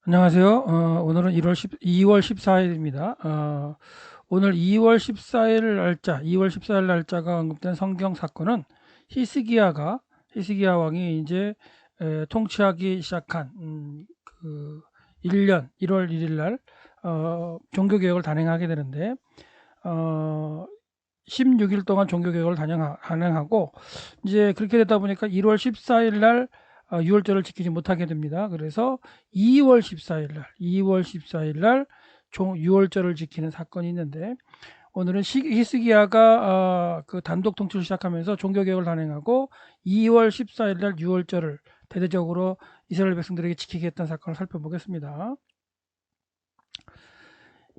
안녕하세요. 오늘은 2월 14일입니다. 오늘 2월 14일 날짜, 2월 14일 날짜가 언급된 성경 사건은 히스기야 왕이 이제 통치하기 시작한 그 1년 1월 1일 날 종교 개혁을 단행하게 되는데 어, 16일 동안 종교 개혁을 단행하고 이제 그렇게 되다 보니까 1월 14일 날 유월절을 지키지 못하게 됩니다. 그래서 2월 14일 날 유월절을 지키는 사건이 있는데 오늘은 히스기야가 그 단독 통치를 시작하면서 종교 개혁을 단행하고 2월 14일 날 유월절을 대대적으로 이스라엘 백성들에게 지키게 했던 사건을 살펴보겠습니다.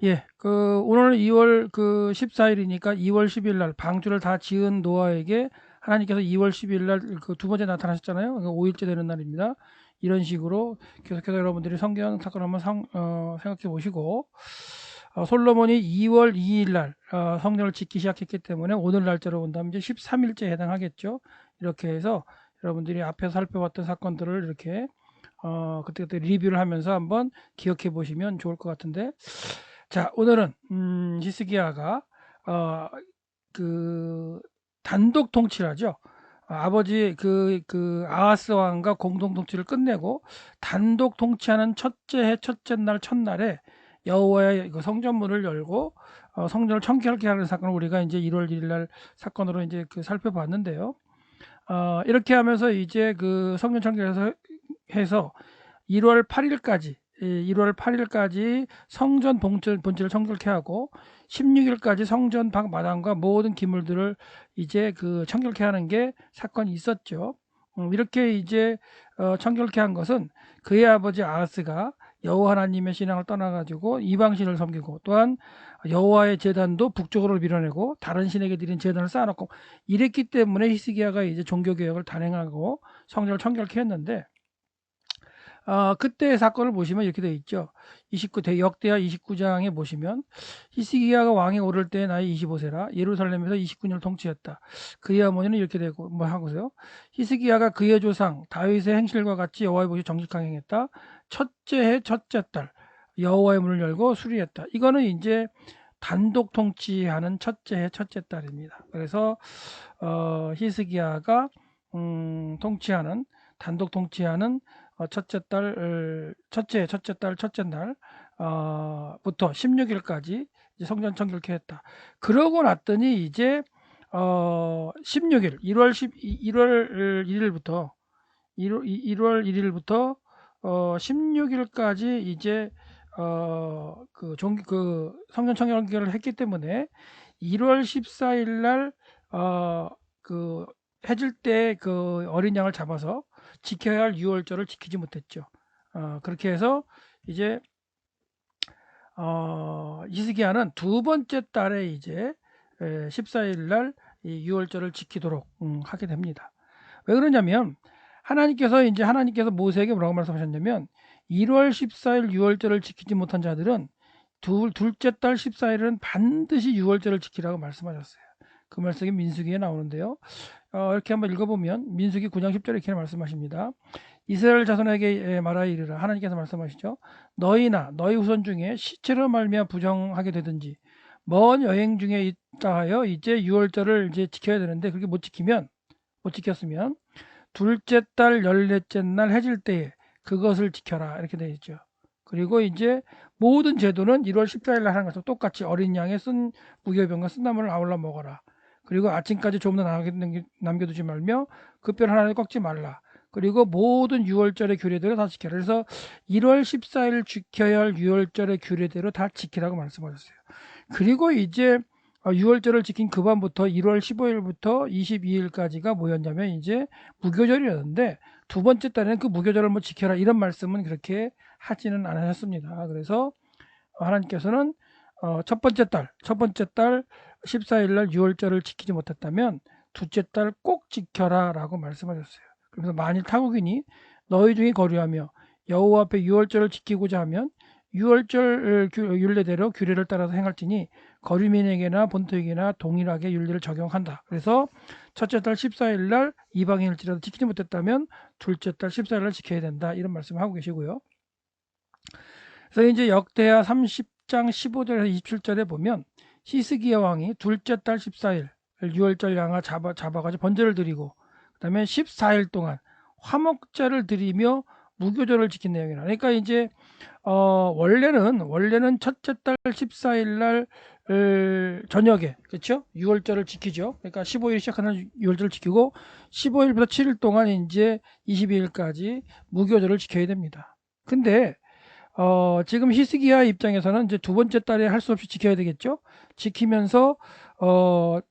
예, 오늘 2월 14일이니까 2월 10일 날 방주를 다 지은 노아에게 하나님께서 2월 10일 날 그 두 번째 나타나셨잖아요. 5일째 되는 날입니다. 이런 식으로 계속해서 여러분들이 성경 사건을 한번 생각해 보시고 솔로몬이 2월 2일 날 성전을 짓기 시작했기 때문에 오늘 날짜로 본다면 이제 13일째에 해당하겠죠. 이렇게 해서 여러분들이 앞에서 살펴봤던 사건들을 이렇게 그때그때 리뷰를 하면서 한번 기억해 보시면 좋을 것 같은데 자, 오늘은 히스기야가 어, 그 단독 통치를 하죠. 아버지 아하스 왕과 공동 통치를 끝내고 단독 통치하는 첫째 해 첫째 날 첫날에 여호와의 그 성전문을 열고 성전을 청결케 하는 사건을 우리가 이제 1월 1일 날 사건으로 이제 살펴봤는데요. 이렇게 하면서 이제 그 성전 청결해서 해서 1월 8일까지 1월 8일까지 성전 본질을 청결케 하고 16일까지 성전 밖 마당과 모든 기물들을 이제 그 청결케 하는 게 사건이 있었죠. 이렇게 이제 청결케 한 것은 그의 아버지 아하스가 여호와 하나님의 신앙을 떠나가지고 이방신을 섬기고 또한 여호와의 제단도 북쪽으로 밀어내고 다른 신에게 드린 제단을 쌓아놓고 이랬기 때문에 히스기야가 이제 종교 개혁을 단행하고 성전을 청결케 했는데 그때의 사건을 보시면 이렇게 되어 있죠. 29, 역대하 29장에 보시면 히스기야가 왕에 오를 때 나이 25세라 예루살렘에서 29년을 통치했다. 그의 어머니는 이렇게 되고 뭐 하고서요. 히스기야가 그의 조상 다윗의 행실과 같이 여호와의 보시 정직하게 행했다. 첫째 해 첫째 달 여호와의 문을 열고 수리했다. 이거는 이제 단독 통치하는 첫째 해 첫째 달입니다. 그래서 히스기야가 통치하는 단독 통치하는 첫째 달 첫째 날 부터 16일까지 성전 청결케 했다. 그러고 났더니 이제 16일 1월 1일부터 1월 1일부터 16일까지 이제 그 성전 청결을 했기 때문에 1월 14일 날 그 해질 때 그 어린 양을 잡아서 지켜야 할 유월절을 지키지 못했죠. 그렇게 해서 이제 히스기야는 두 번째 달에 이제 14일 날 이 유월절을 지키도록 하게 됩니다. 왜 그러냐면 하나님께서 모세에게 뭐라고 말씀하셨냐면 1월 14일 유월절을 지키지 못한 자들은 둘째 달 14일은 반드시 유월절을 지키라고 말씀하셨어요. 그 말씀이 민수기에 나오는데요. 이렇게 한번 읽어보면 민수기 9장 10절에 이렇게 말씀하십니다. 이스라엘 자손에게 말하여 이르라. 하나님께서 말씀하시죠. 너희나 너희 후손 중에 시체로 말미암아 부정하게 되든지 먼 여행 중에 있다 하여 이제 유월절을 이제 지켜야 되는데 그렇게 못 지켰으면 둘째 달 열넷째 날 해질 때에 그것을 지켜라 이렇게 되어 있죠. 그리고 이제 모든 제도는 1월 14일 날 하는 것과 똑같이 어린 양의 쓴 무교병과 쓴 나물을 아울러 먹어라. 그리고 아침까지 조금도 남겨두지 말며 그 뼈를 하나도 꺾지 말라. 그리고 모든 유월절의 규례대로 다 지켜라. 그래서 1월 14일 지켜야 할 유월절의 규례대로 다 지키라고 말씀하셨어요. 그리고 이제 6월절을 지킨 그 밤부터 1월 15일부터 22일까지가 뭐였냐면 이제 무교절이었는데 두 번째 달에는 그 무교절을 뭐 지켜라 이런 말씀은 그렇게 하지는 않으셨습니다. 그래서 하나님께서는 첫 번째 달 14일 날 6월절을 지키지 못했다면 둘째 달 꼭 지켜라라고 말씀하셨어요. 그래서 만일 타국인이 너희 중에 거류하며 여호와 앞에 6월절을 지키고자 하면 6월절 율례대로 규례를 따라서 행할지니 거류민에게나 본토에게나 동일하게 율례를 적용한다. 그래서 첫째 달 14일 날 이방인일지라도 지키지 못했다면 둘째 달 14일 날 지켜야 된다. 이런 말씀을 하고 계시고요. 그래서 이제 역대하 30장 15절에서 27절에 보면 히스기야 왕이 둘째 달 14일 6월절 양아 잡아가지고 번제를 드리고 그다음에 14일 동안 화목제를 드리며 무교절을 지킨 내용이라. 그러니까 이제 원래는 첫째 달 14일 날 저녁에 그렇죠? 6월절을 지키죠. 그러니까 15일 시작하는 6월절을 지키고 15일부터 7일 동안 이제 22일까지 무교절을 지켜야 됩니다. 근데 지금 히스기야 입장에서는 이제 두 번째 달에 할 수 없이 지켜야 되겠죠. 지키면서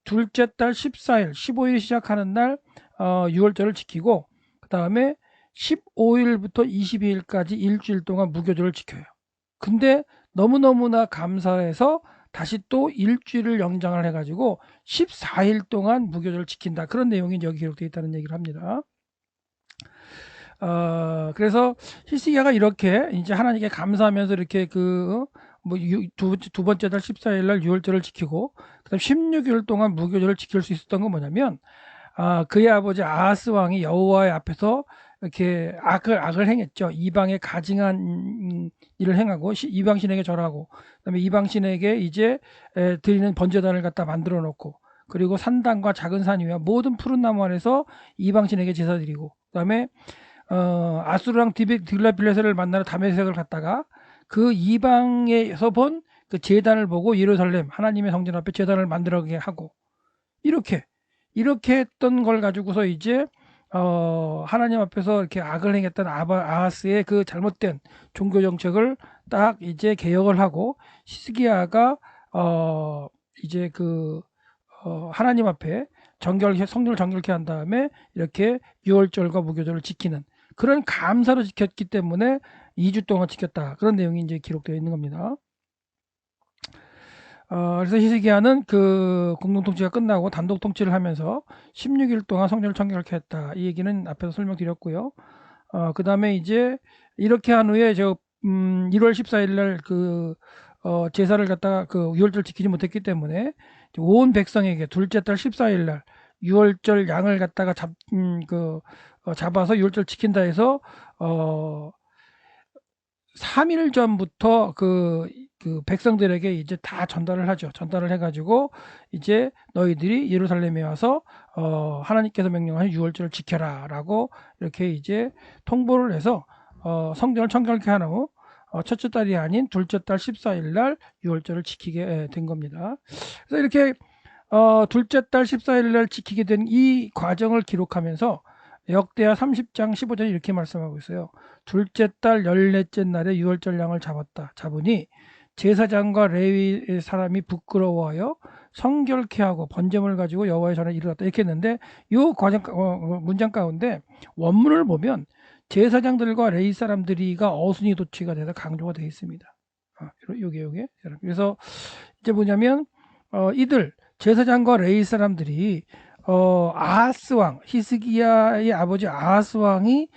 둘째 달 14일, 15일 시작하는 날 6월절을 지키고 그 다음에 15일부터 22일까지 일주일 동안 무교절을 지켜요. 근데 너무너무나 감사해서 다시 또 일주일을 연장을 해가지고 14일 동안 무교절을 지킨다. 그런 내용이 여기 기록되어 있다는 얘기를 합니다. 그래서 히스기야가 이렇게 이제 하나님께 감사하면서 이렇게 두 번째 달 14일 날 6월절을 지키고 그다음 16일 동안 무교절을 지킬 수 있었던 건 뭐냐면 그의 아버지 아하스 왕이 여호와의 앞에서 이렇게 악을 행했죠. 이방에 가증한 일을 행하고 이방 신에게 절하고 그다음에 이방 신에게 이제 드리는 번제단을 갖다 만들어 놓고 그리고 산당과 작은 산 위와 모든 푸른 나무 아래서 이방 신에게 제사 드리고 그다음에 아수르랑 딜라빌레셋을 만나러 다메섹을 갔다가 그 이방에서 본 그 제단을 보고 예루살렘 하나님의 성전 앞에 제단을 만들게 하고 이렇게 했던 걸 가지고서 이제 하나님 앞에서 이렇게 악을 행했던 아하스의 그 잘못된 종교 정책을 딱 이제 개혁을 하고 히스기야가 이제 하나님 앞에 성전을 정결케 한 다음에 이렇게 유월절과 무교절을 지키는 그런 감사로 지켰기 때문에 2주 동안 지켰다. 그런 내용이 이제 기록되어 있는 겁니다. 그래서 히스기야는 그 공동통치가 끝나고 단독 통치를 하면서 16일 동안 성전을 정결케 했다. 이 얘기는 앞에서 설명드렸고요. 그 다음에 이제 이렇게 한 후에 1월 14일 날 제사를 갖다가 유월절 지키지 못했기 때문에 온 백성에게 둘째 달 14일 날 유월절 양을 갖다가 잡아서 유월절 지킨다 해서 3일 전부터 그 백성들에게 이제 다 전달을 하죠. 전달을 해가지고 이제 너희들이 예루살렘에 와서 하나님께서 명령하신 유월절을 지켜라라고 이렇게 이제 통보를 해서 성전을 청결케 한 후 첫째 달이 아닌 둘째 달 14일 날 유월절을 지키게 된 겁니다. 그래서 이렇게 둘째 달 14일 날 지키게 된 이 과정을 기록하면서 역대하 30장 15절에 이렇게 말씀하고 있어요. 둘째 달 14째 날에 유월절 양을 잡으니 제사장과 레위 사람이 부끄러워하여 성결케 하고 번제물을 가지고 여호와의 전에 이르렀다. 이렇게 했는데 이 문장 가운데 원문을 보면 제사장들과 레위 사람들이가 어순이 도치가 돼서 강조가 되어 있습니다. 요게. 그래서 이제 뭐냐면 이들 제사장과 레위 사람들이 아하스 왕, 히스기야의 아버지 아하스 왕이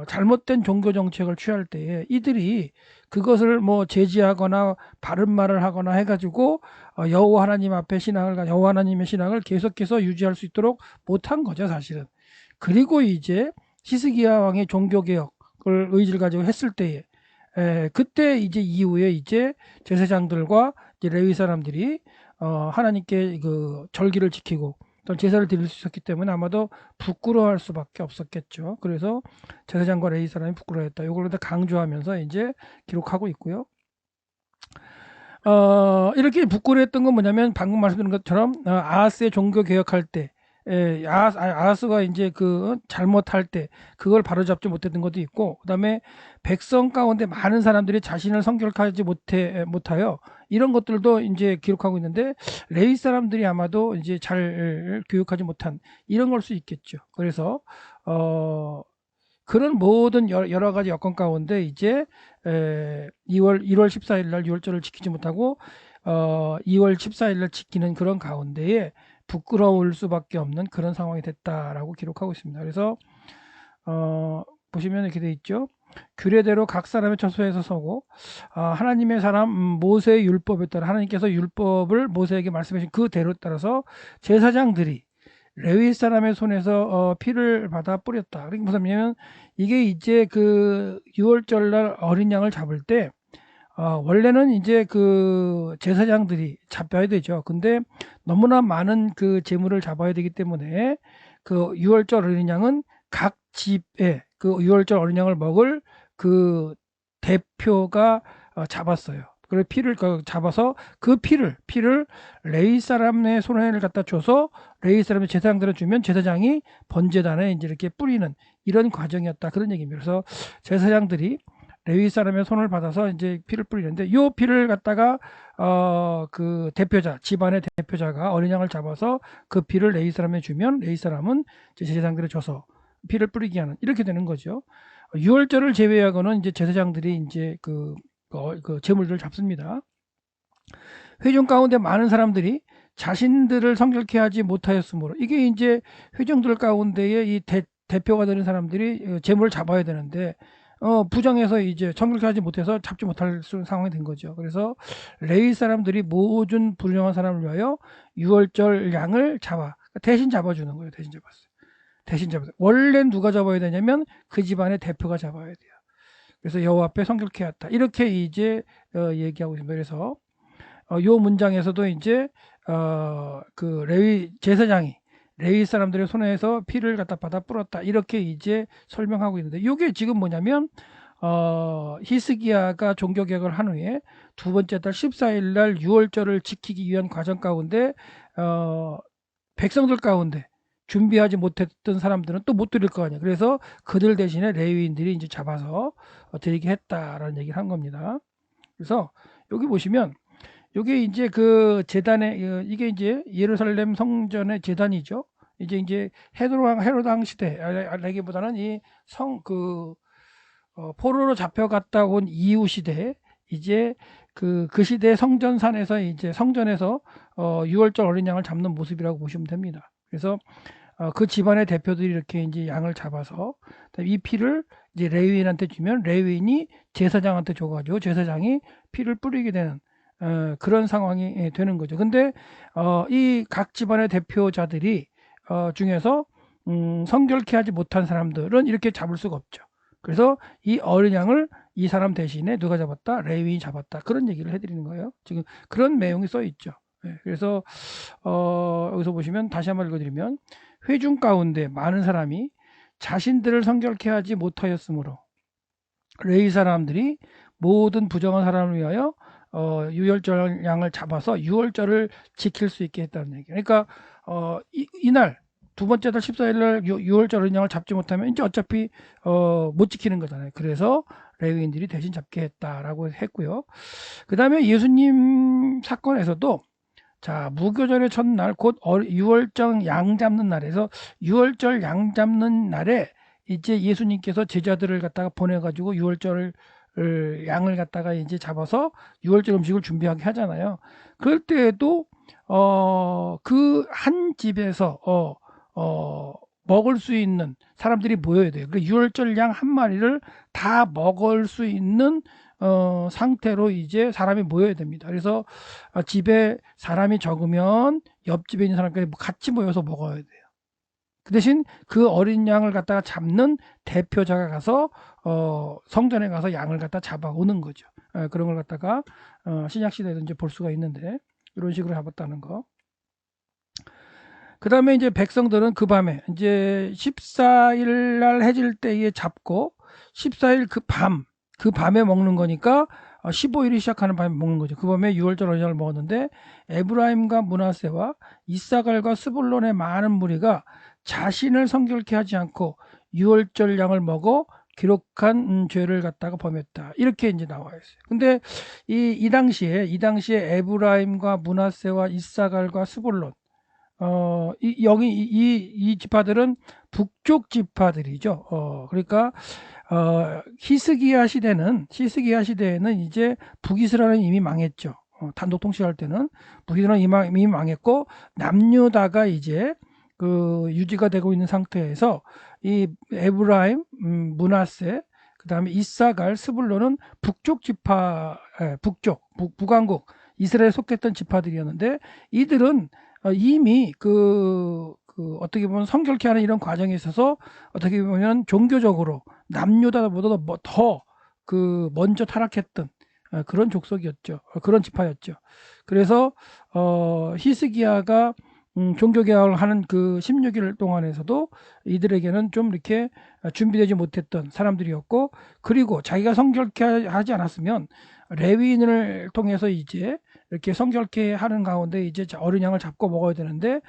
잘못된 종교 정책을 취할 때에 이들이 그것을 뭐 제지하거나 바른 말을 하거나 해가지고 여호와 하나님 앞에 여호와 하나님의 신앙을 계속해서 유지할 수 있도록 못한 거죠, 사실은. 그리고 이제 히스기야 왕의 종교 개혁을 의지를 가지고 했을 때에 그때 이제 이후에 이제 제사장들과 이제 레위 사람들이 하나님께 그 절기를 지키고 또 제사를 드릴 수 있었기 때문에 아마도 부끄러워할 수밖에 없었겠죠. 그래서 제사장과 레위 사람이 부끄러워했다. 이걸 다 강조하면서 이제 기록하고 있고요. 이렇게 부끄러워했던 건 뭐냐면 방금 말씀드린 것처럼 아하스의 종교 개혁할 때 아하스가 이제 잘못할 때 그걸 바로잡지 못했던 것도 있고 그다음에 백성 가운데 많은 사람들이 자신을 성결하지 못하여 이런 것들도 이제 기록하고 있는데 레위 사람들이 아마도 이제 잘 교육하지 못한 이런 걸 수 있겠죠. 그래서 그런 모든 여러 가지 여건 가운데 이제 1월 14일 날 유월절을 지키지 못하고 2월 14일 날 지키는 그런 가운데에 부끄러울 수밖에 없는 그런 상황이 됐다라고 기록하고 있습니다. 그래서 보시면 이렇게 돼 있죠. 규례대로 각 사람의 처소에서 서고 하나님의 사람 모세의 율법에 따라 하나님께서 율법을 모세에게 말씀하신 그대로 따라서 제사장들이 레위 사람의 손에서 피를 받아 뿌렸다. 그러니까 무슨 말이냐면 이게 이제 그 6월절 날 어린 양을 잡을 때 원래는 이제 그 제사장들이 잡혀야 되죠. 근데 너무나 많은 그 재물을 잡아야 되기 때문에 그 유월절 어린 양은 각 집에 그 유월절 어린 양을 먹을 그 대표가 잡았어요. 그래 피를 잡아서 그 피를 레위 사람의 손에를 갖다 줘서 레위 사람의 제사장들을 주면 제사장이 번제단에 이제 이렇게 뿌리는 이런 과정이었다 그런 얘기입니다. 그래서 제사장들이 레위 사람의 손을 받아서 이제 피를 뿌리는데 이 피를 갖다가 그 대표자 집안의 대표자가 어린 양을 잡아서 그 피를 레위 사람에 주면 레위 사람은 제사장들에 줘서 피를 뿌리게 하는 이렇게 되는 거죠. 유월절을 제외하고는 이제 제사장들이 이제 그 제물들을 잡습니다. 회중 가운데 많은 사람들이 자신들을 성결케 하지 못하였으므로 이게 이제 회중들 가운데에 이 대표가 되는 사람들이 제물을 잡아야 되는데 부정해서 이제 성결케 하지 못해서 잡지 못할 상황이 된 거죠. 그래서 레위 사람들이 모든 불량한 사람을 위하여 유월절 양을 대신 잡아주는 거예요. 대신 잡았어요. 원래 누가 잡아야 되냐면 그 집안의 대표가 잡아야 돼요. 그래서 여호와 앞에 성결케 하였다. 이렇게 이제 얘기하고 있습니다. 그래서 요 문장에서도 이제 그 레위 제사장이 레위 사람들의 손에서 피를 갖다 받아 뿌렸다. 이렇게 이제 설명하고 있는데 이게 지금 뭐냐면 히스기야가 종교 개혁을 한 후에 두 번째 달 14일 날 유월절을 지키기 위한 과정 가운데 백성들 가운데 준비하지 못했던 사람들은 또 못 드릴 거 아니에요. 그래서 그들 대신에 레위인들이 이제 잡아서 드리게 했다라는 얘기를 한 겁니다. 그래서 여기 보시면 요게 이제 그 제단의 이게 이제 예루살렘 성전의 제단이죠. 이제 헤로당 시대라기보다는 이 포로로 잡혀갔다 온 이후 시대 이제 그 시대 성전산에서 이제 성전에서 유월절 어린 양을 잡는 모습이라고 보시면 됩니다. 그래서 그 집안의 대표들이 이렇게 이제 양을 잡아서 이 피를 이제 레위인한테 주면 레위인이 제사장한테 줘가지고 제사장이 피를 뿌리게 되는 그런 상황이 되는 거죠. 근데 이 각 집안의 대표자들이 중에서 성결케 하지 못한 사람들은 이렇게 잡을 수가 없죠. 그래서 이 어린 양을 이 사람 대신에 누가 잡았다? 레위인이 잡았다. 그런 얘기를 해드리는 거예요. 지금 그런 내용이 써 있죠. 그래서 여기서 보시면 다시 한번 읽어드리면 회중 가운데 많은 사람이 자신들을 성결케 하지 못하였으므로 레위 사람들이 모든 부정한 사람을 위하여 유월절 양을 잡아서 유월절을 지킬 수 있게 했다는 얘기. 그러니까 이날 두 번째 달 14일 날 유월절 양을 잡지 못하면 이제 어차피 못 지키는 거잖아요. 그래서 레위인들이 대신 잡게 했다라고 했고요. 그 다음에 예수님 사건에서도 자 무교절의 첫날 곧 유월절 양 잡는 날에서 유월절 양 잡는 날에 이제 예수님께서 제자들을 갖다가 보내가지고 유월절을 양을 갖다가 이제 잡아서 유월절 음식을 준비하게 하잖아요. 그럴 때에도 그 한 집에서 먹을 수 있는 사람들이 모여야 돼요. 그 유월절 양 한 마리를 다 먹을 수 있는 상태로 이제 사람이 모여야 됩니다. 그래서 집에 사람이 적으면 옆집에 있는 사람끼리 같이 모여서 먹어야 돼요. 그 대신 그 어린 양을 갖다가 잡는 대표자가 가서 성전에 가서 양을 갖다 잡아오는 거죠. 그런 걸 갖다가 신약 시대에도 이제 볼 수가 있는데 이런 식으로 잡았다는 거. 그 다음에 이제 백성들은 그 밤에 이제 14일 날 해질 때에 잡고 14일 그 밤에 먹는 거니까 15일이 시작하는 밤에 먹는 거죠. 그 밤에 유월절 어린 양을 먹었는데 에브라임과 므낫세와 이사갈과 스불론의 많은 무리가 자신을 성결케 하지 않고 유월절 양을 먹어 기록한 죄를 갖다가 범했다. 이렇게 이제 나와 있어요. 근데 이 당시에 에브라임과 므낫세와 이사갈과 스불론 여기 이 지파들은 북쪽 지파들이죠. 그러니까 히스기야 시대에는 이제 북이스라엘은 이미 망했죠. 단독 통치할 때는 북이스라엘은 이미 망했고 남유다가 이제 그 유지가 되고 있는 상태에서 이 에브라임, 므낫세, 그 다음에 이사갈, 스불론은 북쪽 지파, 북왕국 이스라엘에 속했던 지파들이었는데 이들은 이미 어떻게 보면 성결케 하는 이런 과정에 있어서 어떻게 보면 종교적으로 남유다보다 더 먼저 타락했던 그런 족속이었죠. 그런 지파였죠. 그래서 히스기야가 종교개혁을 하는 그 16일 동안에서도 이들에게는 좀 이렇게 준비되지 못했던 사람들이었고, 그리고 자기가 성결케 하지 않았으면 레위인을 통해서 이제 이렇게 성결케 하는 가운데 이제 어린 양을 잡고 먹어야 되는데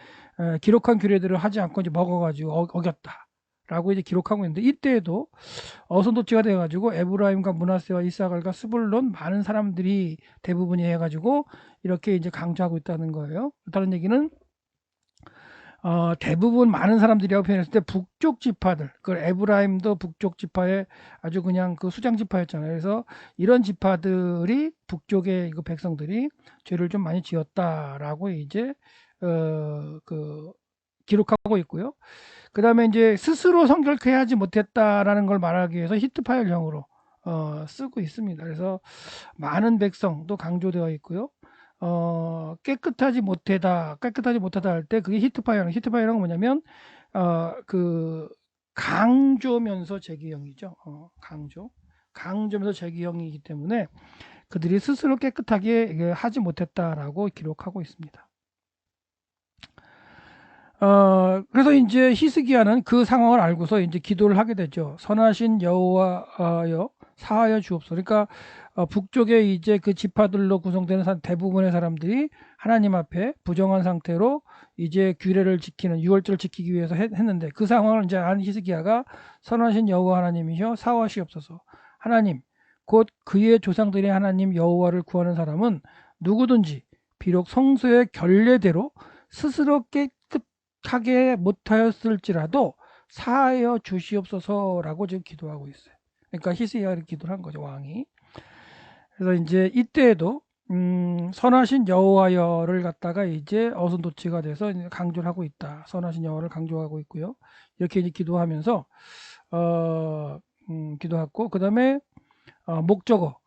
기록한 규례들을 하지 않고 이제 먹어가지고 어겼다. 라고 이제 기록하고 있는데, 이때에도 어선도치가 돼가지고 에브라임과 므낫세와 이사갈과 스불론 많은 사람들이 대부분이 해가지고 이렇게 이제 강조하고 있다는 거예요. 다른 얘기는 대부분 많은 사람들이라고 표현했을 때 북쪽 지파들, 그 에브라임도 북쪽 지파의 아주 그냥 그 수장 지파였잖아요. 그래서 이런 지파들이 북쪽의 그 백성들이 죄를 좀 많이 지었다라고 이제 그 기록하고 있고요. 그 다음에 이제 스스로 성결케 하지 못했다라는 걸 말하기 위해서 히트파일형으로 쓰고 있습니다. 그래서 많은 백성도 강조되어 있고요. 깨끗하지 못하다 할 때 그게 히트파이어는 뭐냐면 그 강조면서 재기형이죠. 강조면서 재기형이기 때문에 그들이 스스로 깨끗하게 하지 못했다라고 기록하고 있습니다. 그래서 이제 히스기야는 그 상황을 알고서 이제 기도를 하게 되죠. 선하신 여호와여 사하여 주옵소서. 그러니까 북쪽에 이제 그 지파들로 구성되는 대부분의 사람들이 하나님 앞에 부정한 상태로 이제 규례를 지키는 유월절을 지키기 위해서 했는데, 그 상황을 이제 아는 히스기야가 선하신 여호와 하나님이여 사하시옵소서. 하나님 곧 그의 조상들의 하나님 여호와를 구하는 사람은 누구든지 비록 성소의 결례대로 스스로 깨끗하게 못하였을지라도 사하여 주시옵소서라고 지금 기도하고 있어요. 그러니까 히스기야가 기도를 한 거죠, 왕이. 그래서 이제 이때에도 선하신 여호와여를 갖다가 이제 어선도치가 돼서 강조를 하고 있다. 선하신 여호와를 강조하고 있고요. 이렇게 이제 기도하면서 기도하고, 그 다음에 목적어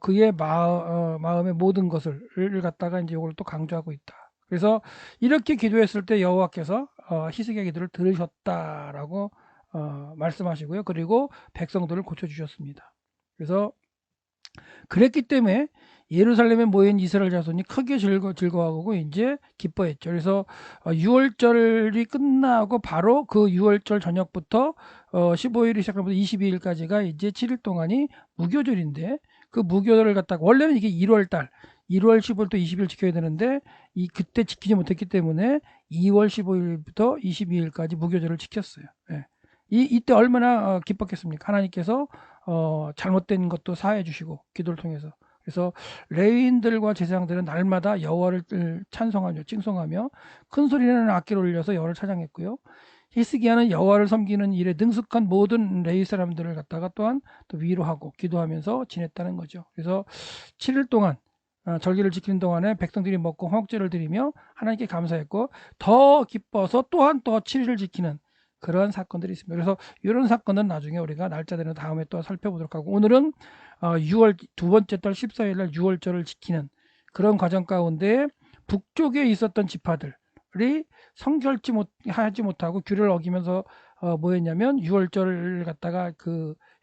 그의 마음의 모든 것을 갖다가 이제 이걸 또 강조하고 있다. 그래서 이렇게 기도했을 때 여호와께서 히스기야 기도를 들으셨다라고 말씀하시고요. 그리고 백성들을 고쳐주셨습니다. 그래서 그랬기 때문에 예루살렘에 모인 이스라엘 자손이 크게 즐거워하고 이제 기뻐했죠. 그래서 6월절이 끝나고 바로 그 6월절 저녁부터 15일이 시작하면서 22일까지가 이제 7일 동안이 무교절인데, 그 무교절을 갖다가 원래는 이게 1월달 1월 15일 또 20일 지켜야 되는데 그때 지키지 못했기 때문에 2월 15일부터 22일까지 무교절을 지켰어요. 예. 이때 얼마나 기뻤겠습니까? 하나님께서 잘못된 것도 사해 주시고 기도를 통해서. 그래서 레위인들과 제사장들은 날마다 여호와를 찬송하며 칭송하며 큰 소리는 악기를 울려서 여호와를 찬양했고요. 히스기야는 여호와를 섬기는 일에 능숙한 모든 레위 사람들을 갖다가 또한 또 위로하고 기도하면서 지냈다는 거죠. 그래서 7일 동안 절기를 지키는 동안에 백성들이 먹고 화목제를 드리며 하나님께 감사했고, 더 기뻐서 또한 또 7일을 지키는 그런 사건들이 있습니다. 그래서 이런 사건은 나중에 우리가 날짜 되는 다음에 또 살펴보도록 하고, 오늘은 6월 두 번째 달 14일 날 6월절을 지키는 그런 과정 가운데 북쪽에 있었던 지파들이 하지 못하고 규례를 어기면서 뭐 했냐면 6월절을 갖다가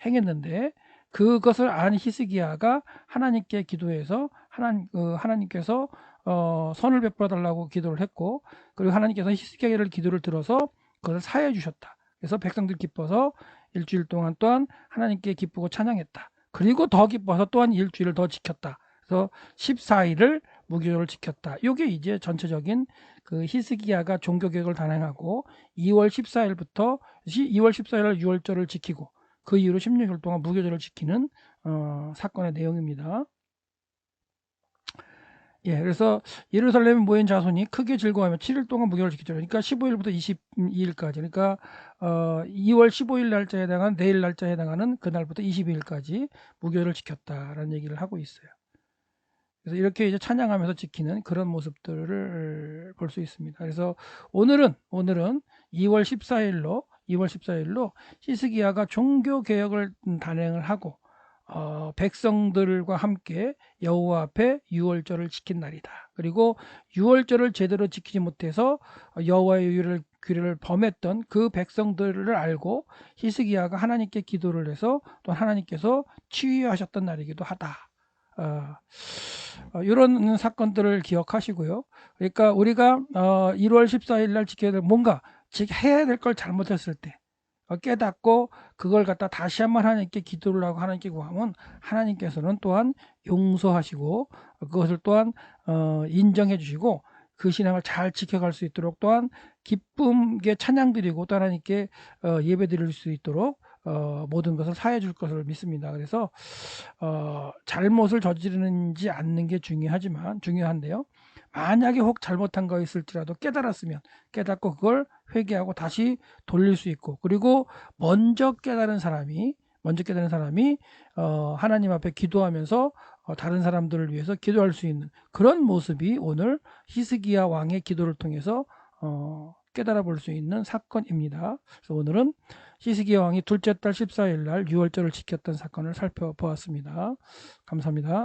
행했는데, 그것을 안 히스기야가 하나님께 기도해서 하나님께서 선을 베풀어 달라고 기도를 했고, 그리고 하나님께서 히스기야를 기도를 들어서 그것을 사해 주셨다. 그래서 백성들 기뻐서 일주일 동안 또한 하나님께 기쁘고 찬양했다. 그리고 더 기뻐서 또한 일주일을 더 지켰다. 그래서 14일을 무교절을 지켰다. 이게 이제 전체적인 그 히스기야가 종교개혁을 단행하고 2월 14일부터 2월 14일 6월절을 지키고 그 이후로 16일 동안 무교절을 지키는 사건의 내용입니다. 예, 그래서 예루살렘에 모인 자손이 크게 즐거워하며 7일 동안 무교를 지켰죠. 그러니까 15일부터 22일까지, 그러니까 2월 15일 날짜에 해당하는 내일 날짜에 해당하는 그날부터 22일까지 무교를 지켰다라는 얘기를 하고 있어요. 그래서 이렇게 이제 찬양하면서 지키는 그런 모습들을 볼 수 있습니다. 그래서 오늘은 2월 14일로 히스기야가 종교 개혁을 단행을 하고 백성들과 함께 여호와 앞에 유월절을 지킨 날이다. 그리고 유월절을 제대로 지키지 못해서 여호와의 규례를 범했던 그 백성들을 알고 히스기야가 하나님께 기도를 해서 또 하나님께서 치유하셨던 날이기도 하다. 이런 사건들을 기억하시고요. 그러니까 우리가 1월 14일 날 지켜야 될 뭔가 해야 될 걸 잘못했을 때 깨닫고 그걸 갖다 다시 한번 하나님께 기도를 하고 하나님께 구하면 하나님께서는 또한 용서하시고 그것을 또한 인정해 주시고 그 신앙을 잘 지켜갈 수 있도록 또한 기쁨게 찬양 드리고 또 하나님께 예배 드릴 수 있도록 모든 것을 사해 줄 것을 믿습니다. 그래서 잘못을 저지르는지 않는 게 중요한데요. 만약에 혹 잘못한 거 있을지라도 깨닫고 그걸 회개하고 다시 돌릴 수 있고, 그리고 먼저 깨달은 사람이 하나님 앞에 기도하면서 다른 사람들을 위해서 기도할 수 있는 그런 모습이 오늘 히스기야 왕의 기도를 통해서 깨달아 볼 수 있는 사건입니다. 그래서 오늘은 히스기야 왕이 둘째 달 14일 날 유월절을 지켰던 사건을 살펴보았습니다. 감사합니다.